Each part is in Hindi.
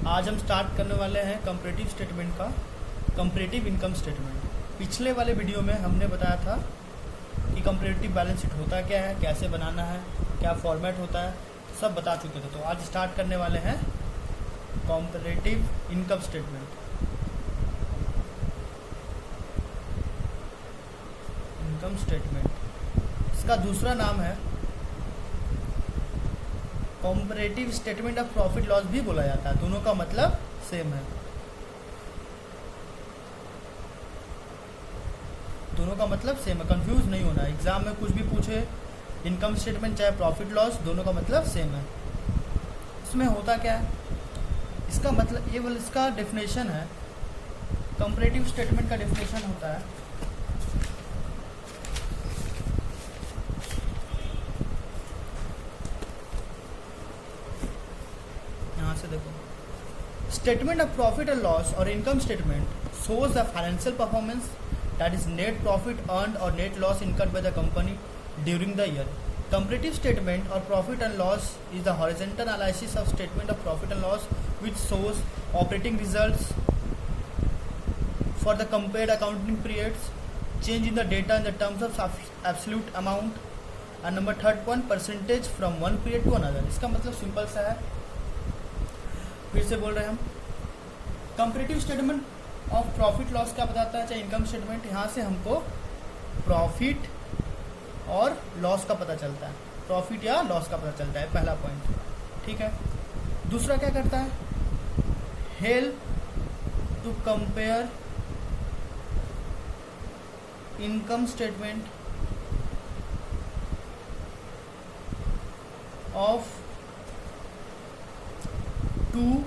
आज हम स्टार्ट करने वाले हैं कंपैरेटिव स्टेटमेंट का, कंपैरेटिव इनकम स्टेटमेंट। पिछले वाले वीडियो में हमने बताया था कि कंपैरेटिव बैलेंस शीट होता क्या है, कैसे बनाना है, क्या फॉर्मेट होता है, सब बता चुके थे। तो आज स्टार्ट करने वाले हैं comparative income statement. Income statement इसका दूसरा नाम है comparative statement of profit loss भी बोला जाता है। दोनों का मतलब सेम है, दोनों का मतलब सेम है, कंफ्यूज नहीं होना। एग्जाम में कुछ भी पूछे, इनकम स्टेटमेंट चाहे प्रॉफिट लॉस, दोनों का मतलब सेम है। इसमें होता क्या है, इसका मतलब ये बोल, इसका डेफिनेशन है, कंपैरेटिव स्टेटमेंट का डेफिनेशन होता है से देखो, statement of profit and loss और income statement shows the financial performance, that is net profit earned or net loss incurred by the company during the year. Comparative statement or profit and loss is the horizontal analysis of statement of profit and loss which shows operating results for the compared accounting periods, change in the data in the terms of absolute amount, and number third point, percentage from one period to another. इसका मतलब सिंपल सा है, फिर से बोल रहे हैं हम। Comparative statement of profit loss क्या बताता है, चाहे इनकम स्टेटमेंट, यहाँ से हमको प्रॉफिट और लॉस का पता चलता है, प्रॉफिट या लॉस का पता चलता है, पहला पॉइंट। ठीक है, दूसरा क्या करता है, help to compare income statement of 2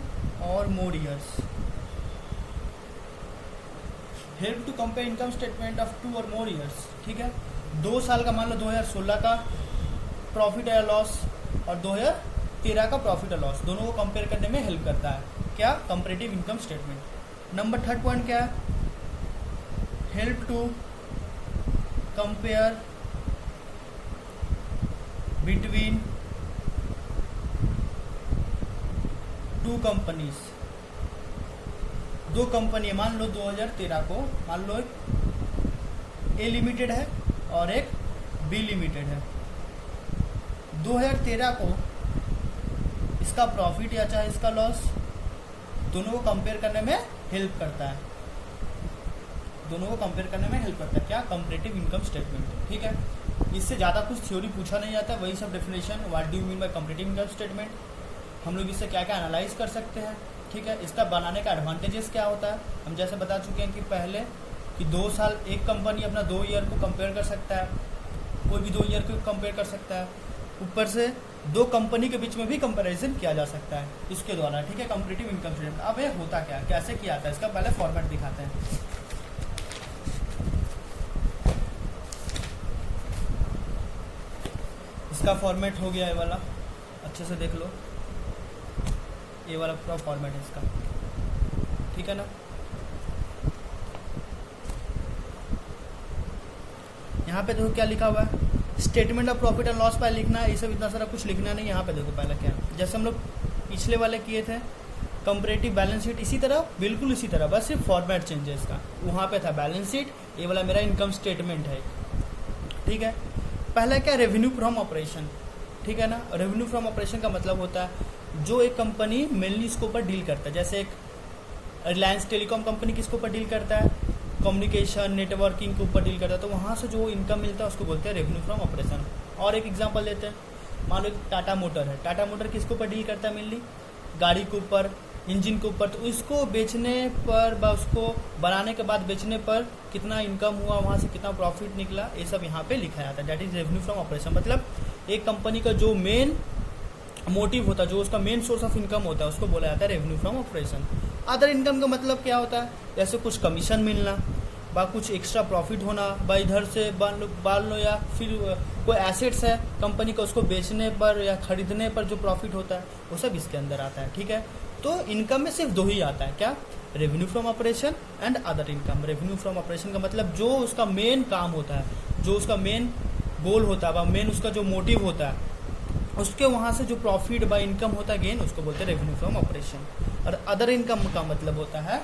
or more years. Help to compare income statement of 2 or more years. ठीक है, 2 साल का, मान लो 2016 का प्रॉफिट या लॉस और 2013 का प्रॉफिट या लॉस, दोनों को कंपेयर करने में हेल्प करता है क्या, comparative income statement. Number third point क्या है, help to compare between two companies, दो कंपनी, मान लो 2013 को, मान लो एक ए लिमिटेड है और एक बी लिमिटेड है। 2013 को इसका प्रॉफिट या चाहे इसका लॉस, दोनों को कंपेयर करने में हेल्प करता है, दोनों को कंपेयर करने में हेल्प करता है क्या, कंपैरेटिव इनकम स्टेटमेंट। ठीक है, इससे ज़्यादा कुछ थ्योरी पूछा नहीं जाता, वही सब definition, what do you mean by comparative income statement, हम लोग इससे क्या क्या एनालाइज कर सकते हैं। ठीक है, इसका बनाने का एडवांटेजेस क्या होता है, हम जैसे बता चुके हैं कि पहले कि 2 साल एक कंपनी अपना 2 ईयर को कंपेयर कर सकता है, कोई भी 2 ईयर को कंपेयर कर सकता है, ऊपर से 2 कंपनी के बीच में भी कंपैरिजन किया जा सकता है इसके द्वारा। ठीक है, कंपैरेटिव इनकम स्टेटमेंट। अब ये होता क्या, कैसे किया जाता है, इसका पहले फॉर्मेट दिखाते हैं। इसका फॉर्मेट हो गया ये वाला, अच्छे से देख लो, ये वाला पूरा फॉर्मेट है इसका। ठीक है ना, यहाँ पे देखो क्या लिखा हुआ है, statement of profit and loss पहले लिखना है, ये सब इतना सारा कुछ लिखना नहीं। यहाँ पे देखो पहले क्या है, जैसे हम लोग पिछले वाले किए थे कंपैरेटिव बैलेंस शीट, इसी तरह, बिल्कुल इसी तरह, बस सिर्फ फॉर्मेट चेंज है इसका। वहाँ पे था बैलेंस शीट, ये वाला मेरा इनकम स्टेटमेंट है। ठीक है, पहला क्या, रेवेन्यू फ्रॉम ऑपरेशन। ठीक है ना, रेवेन्यू फ्रॉम ऑपरेशन का मतलब होता है जो एक कंपनी मेनली इसके ऊपर डील करता है, जैसे एक रिलायंस टेलीकॉम कंपनी किसके ऊपर डील करता है, कम्युनिकेशन नेटवर्किंग के ऊपर डील करता है, तो वहाँ से जो इनकम मिलता है उसको बोलते हैं रेवेन्यू फ्रॉम ऑपरेशन। और एक एग्जांपल देते हैं, मान लो एक टाटा मोटर है, टाटा मोटर किसके ऊपर डील करता है, मेनली गाड़ी के ऊपर, इंजन के ऊपर, तो इसको बेचने पर व उसको बनाने के बाद बेचने पर कितना इनकम हुआ, वहाँ से कितना प्रॉफिट निकला, ये सब यहाँ पे लिखा जाता है, that is revenue from operation. मतलब एक कंपनी का जो मेन मोटिव होता है, जो उसका मेन सोर्स ऑफ इनकम होता है, उसको बोला जाता है revenue from operation. Other income का मतलब क्या होता है, जैसे कुछ कमीशन मिलना, बा कुछ एक्स्ट्रा प्रॉफिट होना, बा इधर से बाल लो, या फिर कोई एसेट्स है कंपनी का, उसको बेचने पर या खरीदने पर जो प्रॉफिट होता है, वो सब इसके अंदर आता है। ठीक है, तो इनकम में सिर्फ 2 ही आता है, क्या, revenue from operation and other income. Revenue from operation का मतलब जो उसका मेन काम होता है, जो उसका मेन गोल होता है, मेन उसका जो मोटिव होता है, उसके वहाँ से जो प्रॉफिट बाय इनकम होता है गेन, उसको बोलते हैं रेवेन्यू फ्रॉम ऑपरेशन। और अदर इनकम का मतलब होता है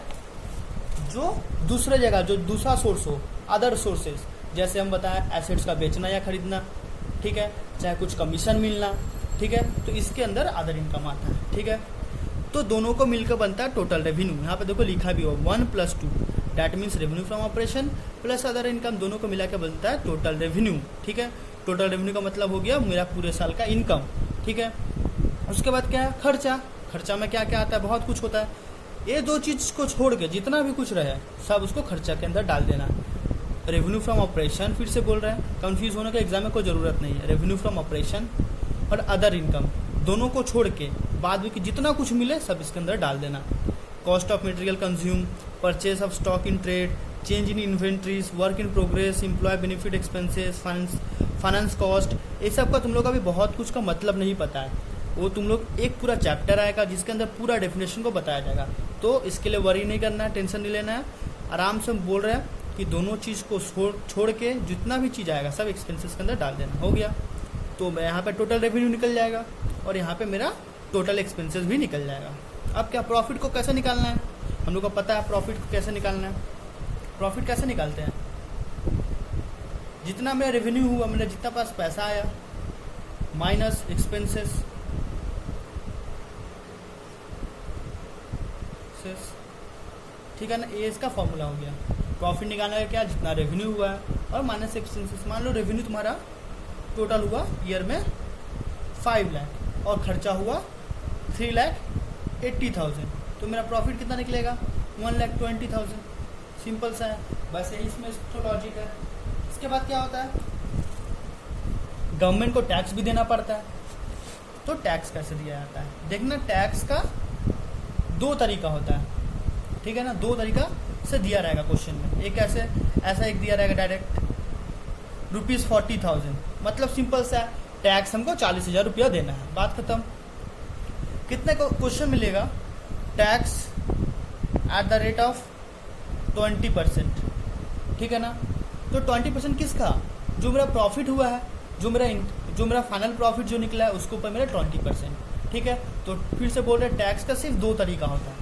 जो दूसरे जगह, जो दूसरा सोर्स हो, अदर सोर्सेज, जैसे हम बताएं एसेट्स का बेचना या खरीदना, ठीक है, चाहे कुछ कमीशन मिलना, ठीक है, तो इसके अंदर अदर इनकम आता है, ठीक है। तो दोनों को मिलकर बनता है टोटल रेवेन्यू। यहाँ पे देखो लिखा भी हो 1 + 2, that means revenue from operation plus other income, दोनों को मिला के बनता है टोटल रेवेन्यू, ठीक है। टोटल रेवेन्यू का मतलब हो गया मेरा पूरे साल का इनकम, ठीक है। उसके बाद क्या है, खर्चा। खर्चा में क्या क्या आता है, बहुत कुछ होता है। ये दो चीज़ को छोड़ के जितना भी कुछ रहे सब उसको खर्चा के अंदर डाल देना। रेवेन्यू फ्रॉम ऑपरेशन, फिर से बोल रहे हैं, कंफ्यूज होने का एग्जाम में कोई ज़रूरत नहीं है। रेवेन्यू फ्रॉम ऑपरेशन और अदर इनकम दोनों को छोड़ के बाद में कि जितना कुछ मिले सब इसके अंदर डाल देना। Cost of material consume, purchase of stock in trade, change in inventories, work in progress, employ benefit expenses, finance cost, ये सब का तुम लोग अभी बहुत कुछ का मतलब नहीं पता है। वो तुम लोग एक पूरा चैप्टर आएगा जिसके अंदर पूरा डेफिनेशन को बताया जाएगा। तो इसके लिए वरी नहीं करना है, टेंशन नहीं लेना है। आराम से हम बोल रहे हैं कि दोनों चीज़ को छोड़ के जितना भी चीज़ आएगा सब एक्सपेंसेस के अंदर डाल देना। हो गया, तो मैं यहाँ पे टोटल रेवेन्यू निकल जाएगा और यहाँ पे मेरा टोटल एक्सपेंसेस भी निकल जाएगा। अब क्या, प्रॉफिट को कैसे निकालना है, हम लोग को पता है प्रॉफिट को कैसे निकालना है। प्रॉफिट कैसे निकालते हैं, जितना मेरा रेवेन्यू हुआ, मेरा जितना पास पैसा आया माइनस एक्सपेंसेस, ठीक है ना, ये इसका फॉर्मूला हो गया। प्रॉफिट निकालने का क्या, जितना रेवेन्यू हुआ है और माइनस एक्सपेंसेस। मान लो रेवेन्यू तुम्हारा टोटल हुआ ईयर में 5 लाख और खर्चा हुआ 3,80,000, तो मेरा प्रॉफिट कितना निकलेगा, 1,20,000। सिंपल सा है, बस यही इसमें तो लॉजिक है। इसके बाद क्या होता है, गवर्नमेंट को टैक्स भी देना पड़ता है। तो टैक्स कैसे दिया जाता है, देखना, टैक्स का 2 तरीका होता है, ठीक है ना, 2 तरीका से दिया रहेगा क्वेश्चन में। एक ऐसा एक दिया रहेगा डायरेक्ट ₹40,000, मतलब सिंपल सा है, टैक्स हमको 40,000 रुपया देना है, बात खत्म। कितने को क्वेश्चन मिलेगा, tax at the rate of 20%, ठीक है ना। तो 20% किसका, जो मेरा प्रॉफिट हुआ है, जो मेरा फाइनल प्रॉफिट जो निकला है उसके ऊपर मेरा 20%, ठीक है। तो फिर से बोल रहे हैं, टैक्स का सिर्फ 2 तरीका होता है,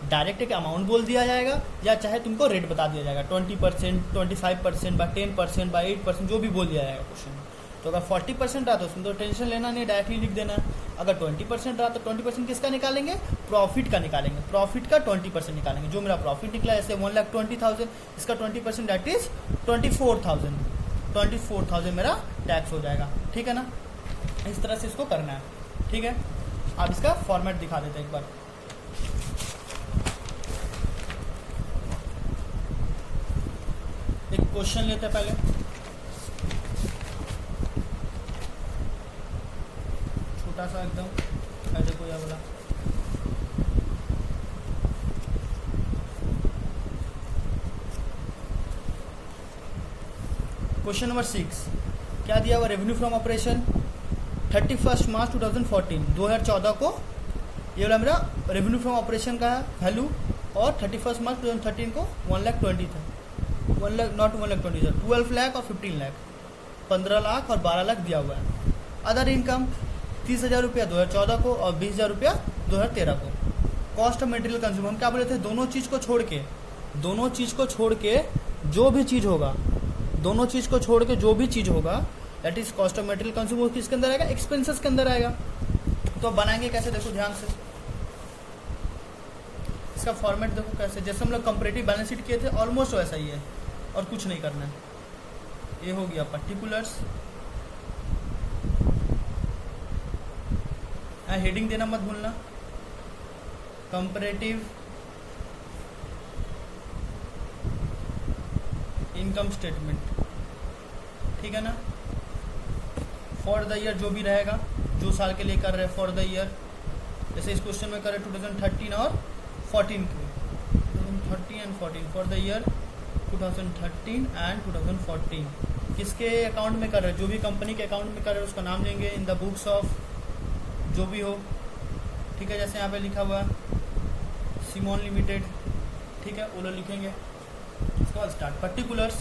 डायरेक्ट एक अमाउंट बोल दिया जाएगा या चाहे तुमको रेट बता दिया जाएगा, 20%, 25%, बाय 10%, बाय 8%, जो भी बोल दिया जाएगा क्वेश्चन में। तो अगर 40% रहा तो उसमें तो टेंशन लेना नहीं, डायरेक्टली लिख देना। अगर 20% रहा तो 20% किसका निकालेंगे, प्रॉफिट का निकालेंगे, प्रॉफिट का 20% निकालेंगे। जो मेरा प्रॉफिट निकला है, जैसे 1,20,000, इसका 20% दैट इज 24,000, 24,000 मेरा टैक्स हो जाएगा, ठीक है ना। इस तरह से इसको करना है, ठीक है। आप इसका फॉर्मेट दिखा देते एक बार। एक क्वेश्चन लेते हैं पहले, छोटा सा एकदम, ऐसे कोई बोला। क्वेश्चन नंबर 6 क्या दिया हुआ, रेवेन्यू फ्रॉम ऑपरेशन 31 मार्च 2014 को, ये वाला मेरा रेवेन्यू फ्रॉम ऑपरेशन का वैल्यू, और 31 मार्च 2013 को 1,20,000 था, 1 लाख नॉट 1,20,000, 12 लाख और 15 लाख, 15 लाख और 12 लाख दिया हुआ है। अदर इनकम 30,000 रुपया 2014 को और 20,000 रुपया 2013 को। कॉस्ट ऑफ मटेरियल कंज्यूम, हम क्या बोले थे, दोनों चीज़ को छोड़ के जो भी चीज़ होगा, दोनों चीज़ को छोड़ के जो भी चीज़ होगा that is cost of material consume, वो किसके अंदर आएगा, एक्सपेंसेस के अंदर आएगा। तो बनाएंगे कैसे, देखो ध्यान से, इसका फॉर्मेट देखो कैसे, जैसे हम लोग कंपैरेटिव बैलेंस शीट किए थे ऑलमोस्ट वैसा ही है, और कुछ नहीं करना है। ये हो गया पर्टिकुलर्स, हेडिंग देना मत भूलना, कंपैरेटिव इनकम स्टेटमेंट, ठीक है ना। फॉर द ईयर जो भी रहेगा, जो साल के लिए कर रहे हैं फॉर द ईयर, जैसे इस क्वेश्चन में कर रहे 2013 और 14 के, 2013 and 14, for the year 2013 and 2014 किसके अकाउंट में कर रहे हैं, जो भी कंपनी के अकाउंट में कर रहे हैं उसका नाम लेंगे, इन द बुक्स ऑफ जो भी हो, ठीक है। जैसे यहाँ पे लिखा हुआ सिमोन लिमिटेड, ठीक है, वो लोग लिखेंगे। इसके बाद स्टार्ट पर्टिकुलर्स,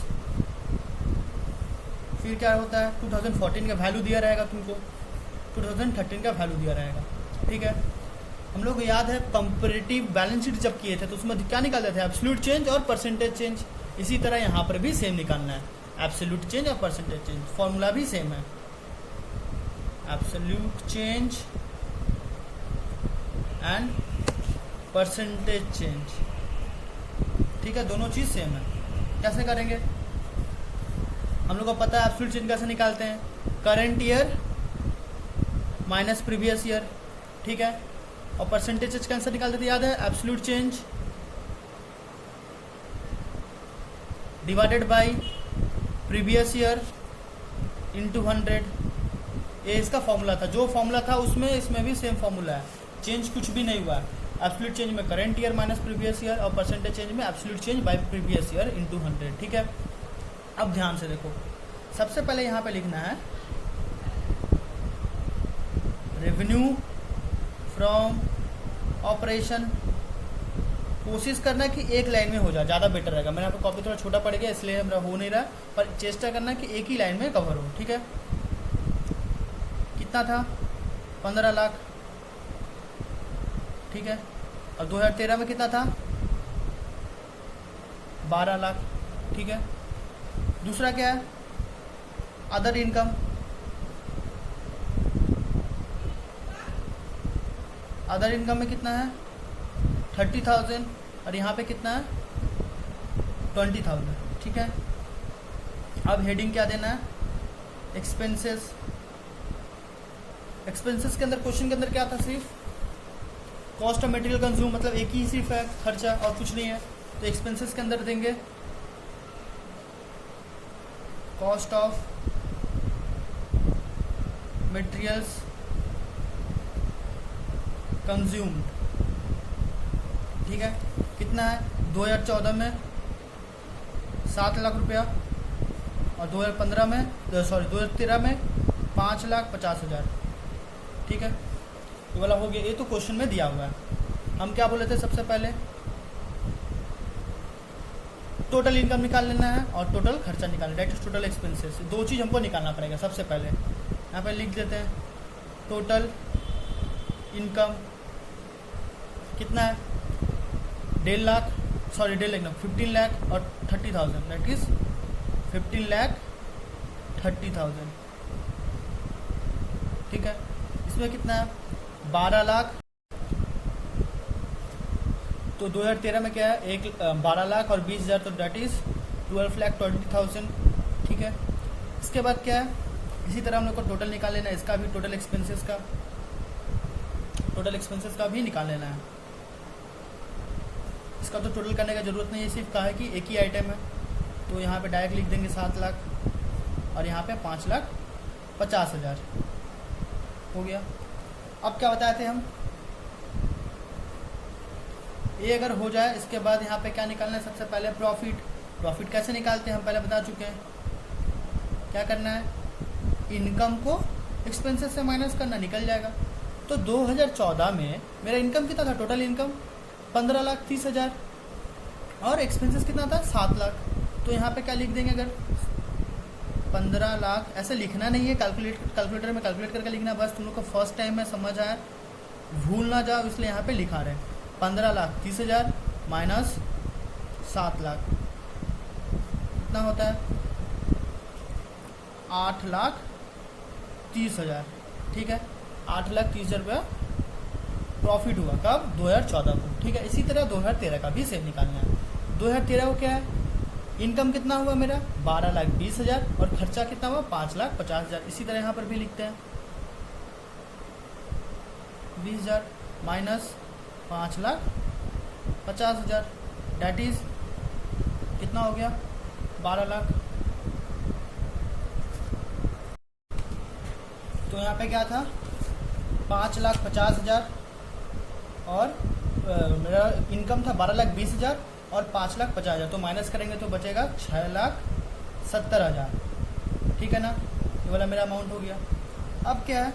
फिर क्या होता है 2014 का वैल्यू दिया रहेगा तुमको, 2013 का वैल्यू दिया रहेगा। ठीक है, हम लोग को याद है कंपैरेटिव बैलेंस शीट जब किए थे तो उसमें क्या निकालते थे, एब्सोल्यूट चेंज और परसेंटेज चेंज। इसी तरह यहाँ पर भी सेम निकालना है, एब्सोल्यूट चेंज और परसेंटेज चेंज, फॉर्मूला भी सेम है, absolute change and percentage change. ठीक है, दोनों चीज़ सेम है। कैसे करेंगे, हम लोग को पता है एब्सोल्यूट चेंज कैसे निकालते हैं, current year minus previous year. ठीक है, और परसेंटेज चेंज कैसे निकालते थे, याद है, absolute change divided by previous year into 100। ये इसका फॉर्मूला था, जो फॉर्मूला था उसमें इसमें भी सेम फॉर्मूला है, चेंज कुछ भी नहीं हुआ है। एब्सोल्यूट चेंज में current year minus previous year और परसेंटेज चेंज में absolute change bye previous year into 100। ठीक है, अब ध्यान से देखो, सबसे पहले यहाँ पे लिखना है रेवेन्यू फ्रॉम ऑपरेशन। कोशिश करना कि एक लाइन में हो जाए, ज़्यादा बेटर रहेगा। मैंने आपको कॉपी थोड़ा छोटा पड़ गया इसलिए मेरा हो नहीं रहा, पर चेष्टा करना कि एक ही लाइन में कवर हो। ठीक है, कितना था, 15 लाख। ठीक है, और 2013 में कितना था, 12 लाख। ठीक है, दूसरा क्या है, अदर इनकम। अदर इनकम में कितना है, 30,000 और यहाँ पे कितना है, 20,000। ठीक है, अब हेडिंग क्या देना है, एक्सपेंसेस। एक्सपेंसेस के अंदर क्वेश्चन के अंदर क्या था, सिर्फ कॉस्ट ऑफ मटेरियल कंज्यूम, मतलब एक ही सिर्फ है खर्चा और कुछ नहीं है। तो एक्सपेंसेस के अंदर देंगे कॉस्ट ऑफ मटेरियल्स कंज्यूम्ड। ठीक है, कितना है, 2014 में 7 लाख रुपया और 2015 में 2013 में 5,50,000। ठीक है, ये वाला हो गया, ये तो क्वेश्चन में दिया हुआ है। हम क्या बोले थे, सबसे पहले टोटल इनकम निकाल लेना है और टोटल खर्चा निकालना, दैट इज टोटल एक्सपेंसेस। दो चीज़ हमको निकालना पड़ेगा। सबसे पहले यहाँ पे लिख देते हैं टोटल इनकम कितना है, 1.5 लाख, सॉरी 1.5 लाख, 15 लाख और 30,000, दैट इज 15,30,000। ठीक है, इसमें कितना है, 12 लाख। तो 2013 में क्या है, 12 लाख और 20,000, तो दैट इज 12,20,000। ठीक है, इसके बाद क्या है, इसी तरह हम लोग को टोटल निकाल लेना है, इसका भी टोटल एक्सपेंसेस का भी निकाल लेना है। इसका तो टोटल करने का ज़रूरत नहीं है, सिर्फ कहा है कि एक ही आइटम है, तो यहाँ पे डायरेक्ट लिख देंगे 7 लाख और यहाँ पे 5,50,000 हो गया। अब क्या बताए थे हम, ये अगर हो जाए, इसके बाद यहाँ पे क्या निकालना है, सबसे पहले प्रॉफिट कैसे निकालते हैं हम पहले बता चुके हैं। क्या करना है, इनकम को एक्सपेंसेस से माइनस करना, निकल जाएगा। तो 2014 में मेरा इनकम कितना था, टोटल इनकम 15,30,000 और एक्सपेंसेस कितना था, 7 लाख। तो यहाँ पे क्या लिख देंगे, अगर 15 लाख, ऐसे लिखना नहीं है, कैलकुलेटर में कैलकुलेट करके लिखना, बस तुम लोग को फर्स्ट टाइम में समझ आया, भूल ना जाओ, इसलिए यहाँ पे लिखा रहे 15,30,000 माइनस 7 लाख कितना होता है, 8,30,000। ठीक है, 8,30,000 रुपया प्रॉफिट हुआ, कब, 2014 को। ठीक है, इसी तरह 2013 का भी सेम निकालना है। 2013 को क्या है, इनकम कितना हुआ मेरा, 12,20,000 और खर्चा कितना हुआ, 5,50,000। इसी तरह यहाँ पर भी लिखते हैं 20,000 माइनस 5,50,000, डैट इज कितना हो गया, 12 लाख। तो यहाँ पे क्या था, 5,50,000 और मेरा इनकम था 12,20,000 और 5,50,000, तो माइनस करेंगे तो बचेगा 6,70,000। ठीक है ना, ये वाला मेरा अमाउंट हो गया। अब क्या है,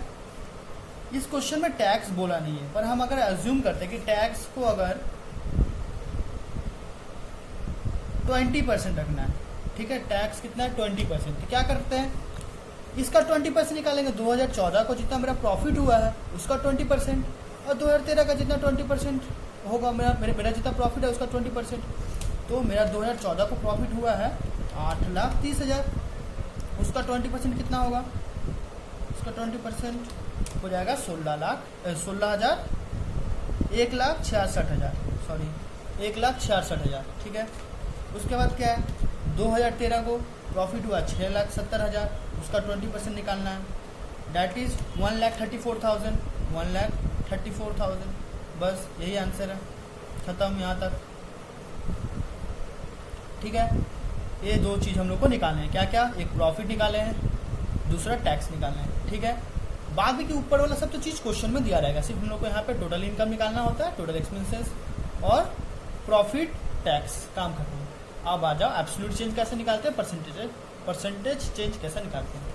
इस क्वेश्चन में टैक्स बोला नहीं है, पर हम अगर अज्यूम करते हैं कि टैक्स को अगर 20% रखना है, ठीक है, टैक्स कितना है, 20%, तो क्या करते हैं, इसका 20% निकालेंगे। 2014 को जितना मेरा प्रॉफिट हुआ है उसका 20%, और 2013 का जितना 20% होगा मेरा जितना प्रॉफिट है उसका 20%। तो मेरा 2014 को प्रॉफिट हुआ है 8,30,000, उसका 20% कितना होगा? उसका 20% हो जाएगा 1,66,000, सॉरी 1,66,000, ठीक है। उसके बाद क्या है, 2013 को प्रॉफिट हुआ 6,70,000, उसका 20% निकालना है, डैट इज़ 1,34,000, 1,34,000। बस यही आंसर है, ख़त्म यहाँ तक, ठीक है। ये दो चीज़ हम लोग को निकालने हैं, क्या क्या? एक प्रॉफिट निकाले हैं, दूसरा टैक्स निकालना है, ठीक है। बाद में कि ऊपर वाला सब तो चीज़ क्वेश्चन में दिया रहेगा, सिर्फ हम लोग को यहाँ पे टोटल इनकम निकालना होता है, टोटल एक्सपेंसेस और प्रॉफिट टैक्स, काम खत्म। अब आ जाओ एब्सोल्यूट चेंज कैसे निकालते हैं, परसेंटेज चेंज कैसे निकालते हैं।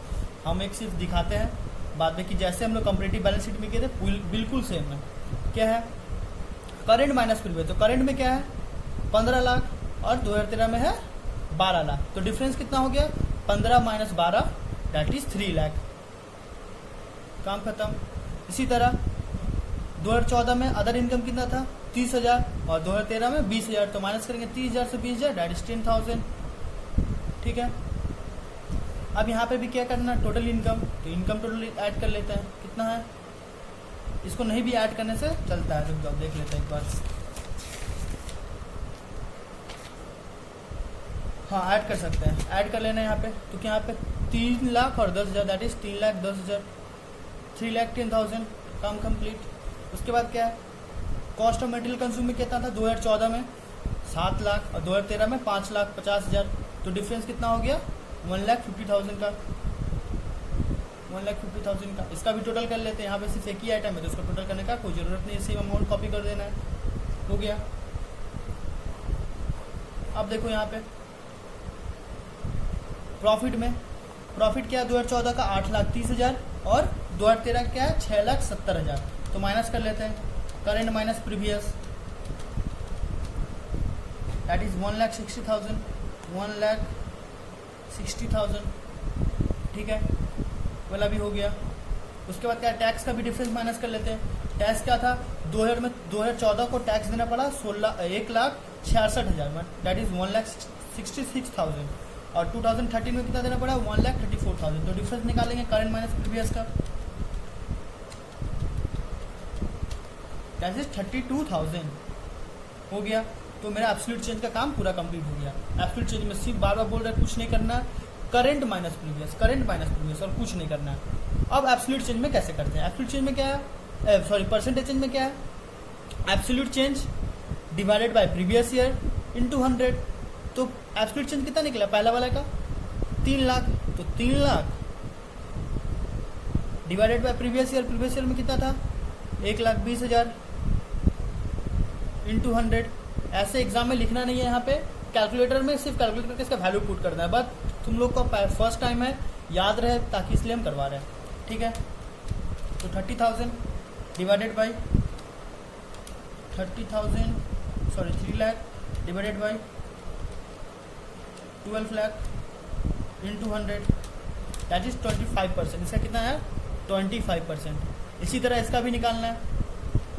हम एक सिर्फ दिखाते हैं बाद में कि जैसे हम लोग कंपैरेटिव बैलेंस शीट में किए थे बिल्कुल सेम है। क्या है? Current minus previous. तो करंट में क्या है? 15 लाख और 2013 में है 12 लाख। तो डिफरेंस कितना हो गया? 15 माइनस 12 दैट इज 3 लाख। काम खत्म। इसी तरह 2014 में अदर इनकम कितना था? 30,000 और 2013 में 20,000। तो माइनस करेंगे 30,000 से 20,000 दैट इज 10,000, ठीक है। अब यहाँ पे भी क्या करना? Total income. तो इनकम टोटल ऐड कर लेते हैं, कितना है? इसको नहीं भी ऐड करने से चलता है, रुक जाओ देख लेते हैं एक बार। हाँ ऐड कर सकते हैं, ऐड कर लेना है यहाँ पे। तो क्या यहाँ पे 3 लाख और 10,000 दैट इज 3,10,000, 3,10,000। काम कंप्लीट। उसके बाद क्या है? कॉस्ट ऑफ मटेरियल कंज्यूम में कितना था? 2014 में 7 लाख और 2013 में 5,50,000। तो डिफरेंस कितना हो गया? 1,50,000 का, 1,50,000 का। इसका भी टोटल कर लेते हैं। यहाँ पे सिर्फ एक ही आइटम है तो इसको टोटल करने का कोई ज़रूरत नहीं है, सेम अमाउंट कॉपी कर देना है। हो गया। अब देखो यहाँ पे प्रॉफिट में, प्रॉफिट क्या है 2014 का? 8,30,000 और 2013 क्या है? 6,70,000। तो माइनस कर लेते हैं, current minus previous that is 1,60,000, 1,60,000, ठीक है। वाला भी हो गया। उसके बाद क्या? टैक्स का भी डिफरेंस माइनस कर लेते हैं। टैक्स क्या था? 2014 को टैक्स देना पड़ा 1,66,000 दैट इज 1,66,000 और 2013 में कितना देना पड़ा? 1,34,000। तो डिफरेंस निकालेंगे करंट माइनस प्रीवियस का, दैट इज 32,000। हो गया। तो मेरा एब्सोल्यूट चेंज का काम पूरा कंप्लीट हो गया। एब्सोल्यूट चेंज में सिर्फ बार बार बोल रहा है कुछ नहीं करना, current minus previous, current minus previous और कुछ नहीं करना है। अब एब्सोल्यूट चेंज में कैसे करते हैं? एब्सोल्यूट चेंज में क्या है? सॉरी परसेंटेज चेंज में क्या है? Absolute change divided by previous year into 100। तो एब्सोल्यूट चेंज कितना निकला पहला वाला का? 3 लाख। तो 3 lakh divided by previous year में कितना था? 1,20,000 इंटू 100। ऐसे एग्जाम में लिखना नहीं है, यहाँ पे कैलकुलेटर में सिर्फ कैलकुलेटर के इसका वैल्यू पुट करना है। बट तुम लोग का फर्स्ट टाइम है, याद रहे ताकि इसलिए हम करवा रहे हैं, ठीक है। तो 30,000 divided by 30,000 sorry 3 lakh divided by 12 lakh into 100 that is 25%। इसका कितना है? 25%। इसी तरह इसका भी निकालना है।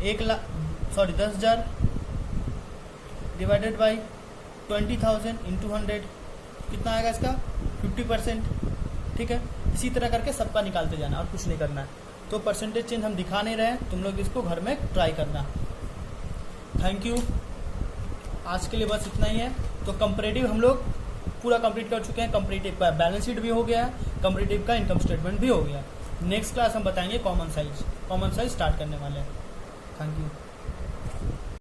10,000 डिवाइडेड बाई 20,000 इंटू 100 कितना आएगा इसका? 50%, ठीक है। इसी तरह करके सबका निकालते जाना और कुछ नहीं करना है। तो परसेंटेज चेंज हम दिखा नहीं रहे, तुम लोग इसको घर में ट्राई करना। Thank you. आज के लिए बस इतना ही है। तो कंपैरेटिव हम लोग पूरा कंप्लीट कर चुके हैं। कंपैरेटिव का बैलेंस शीट भी हो गया है, कंपैरेटिव का इनकम स्टेटमेंट भी हो गया। नेक्स्ट क्लास हम बताएंगे कॉमन साइज स्टार्ट करने वाले हैं। Thank you.